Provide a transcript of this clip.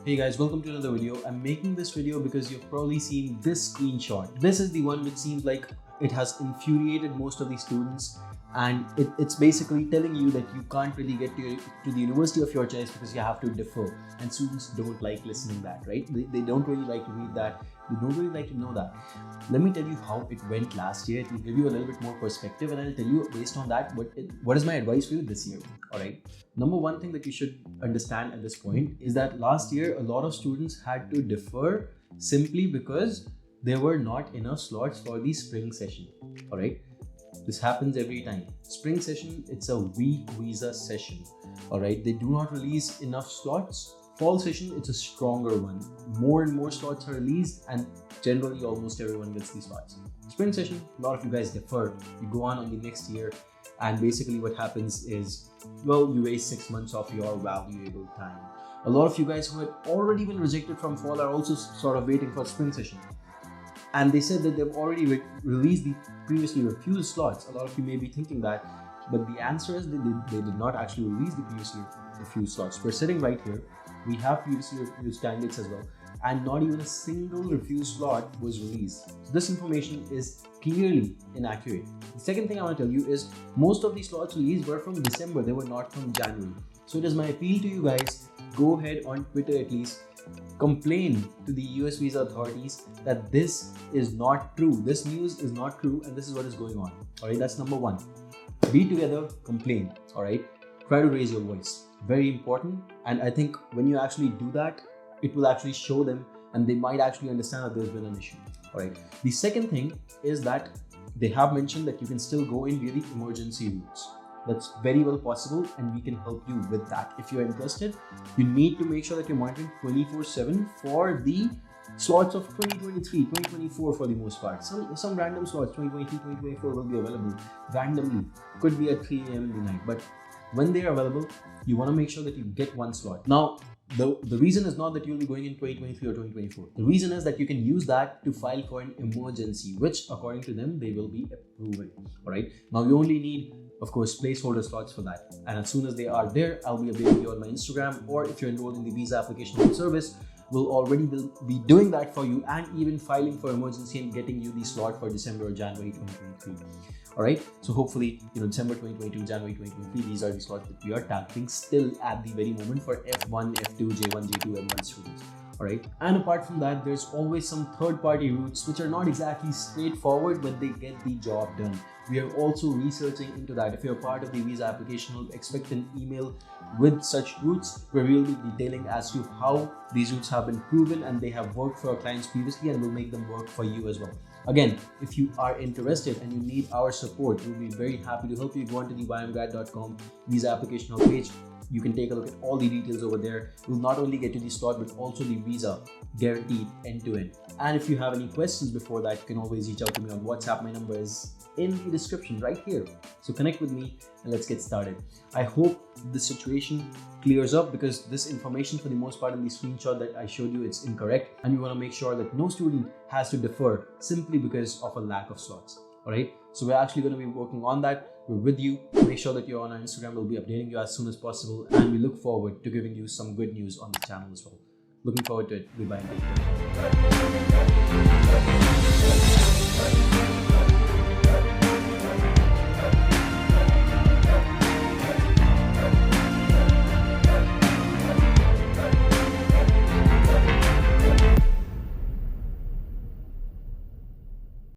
Hey guys, welcome to another video. I'm making this video because you've probably seen this screenshot. This is the one which seems like it has infuriated most of the students, and it's basically telling you that you can't really get to the university of your choice because you have to defer, and students don't like listening that, right? They don't really like to read that. They don't really like to know that. Let me tell you how it went last year. It will give you a little bit more perspective, and I'll tell you based on that what is my advice for you this year. All right. Number one thing that you should understand at this point is that last year a lot of students had to defer simply because there were not enough slots for the spring session. All right. This happens every time. Spring session, it's a weak visa session. All right. They do not release enough slots. Fall session, it's a stronger one. More and more slots are released, and generally almost everyone gets these slots. Spring session, a lot of you guys defer. You go on the next year, and basically what happens is, well, you waste 6 months of your valuable time. A lot of you guys who had already been rejected from fall are also sort of waiting for spring session. And they said that they've already released the previously refused slots. A lot of you may be thinking that, but the answer is they did not actually release the previously refused slots. We're sitting right here. We have previously refused candidates as well, and not even a single refused slot was released. So this information is clearly inaccurate. The second thing I want to tell you is most of these slots released were from December. They were not from January. So it is my appeal to you guys, go ahead on Twitter at least, complain to the US visa authorities that this is not true. This news is not true, and this is what is going on. All right, that's number one. Be together, complain. All right, try to raise your voice. Very important. And I think when you actually do that, it will actually show them, and they might actually understand that there's been an issue. All right. The second thing is that they have mentioned that you can still go in via the emergency routes. That's very well possible, and we can help you with that. If you're interested, you need to make sure that you're monitoring 24/7 for the slots of 2023, 2024 for the most part. Some random slots, 2023, 2024 will be available randomly. Could be at 3 a.m. in the night, but when they are available, you want to make sure that you get one slot. Now, the reason is not that you'll be going in 2023 or 2024. The reason is that you can use that to file for an emergency, which according to them, they will be approving. All right. Now, you only need, of course, placeholder slots for that. And as soon as they are there, I'll be updating you on my Instagram, or if you're enrolled in the visa application service, we'll already be doing that for you, and even filing for emergency and getting you the slot for December or January 2023. All right. So hopefully, December 2022, January 2023, these are the slots that we are targeting still at the very moment for F1, F2, J1, J2, M1 students. All right. And apart from that, there's always some third-party routes which are not exactly straightforward, but they get the job done. We are also researching into that. If you're part of the visa application, expect an email with such routes where we'll be detailing as to how these routes have been proven and they have worked for our clients previously, and will make them work for you as well. Again, if you are interested and you need our support, we'll be very happy to help you. Go on to the YMGrad.com visa application page. You can take a look at all the details over there. We'll not only get you the slot, but also the visa guaranteed end to end. And if you have any questions before that, you can always reach out to me on WhatsApp. My number is in the description right here. So connect with me and let's get started. I hope the situation clears up, because this information for the most part in the screenshot that I showed you, it's incorrect. And we want to make sure that no student has to defer simply because of a lack of slots. All right. So we're actually going to be working on that. We're with you. Make sure that you're on our Instagram. We'll be updating you as soon as possible. And we look forward to giving you some good news on the channel as well. Looking forward to it. Goodbye.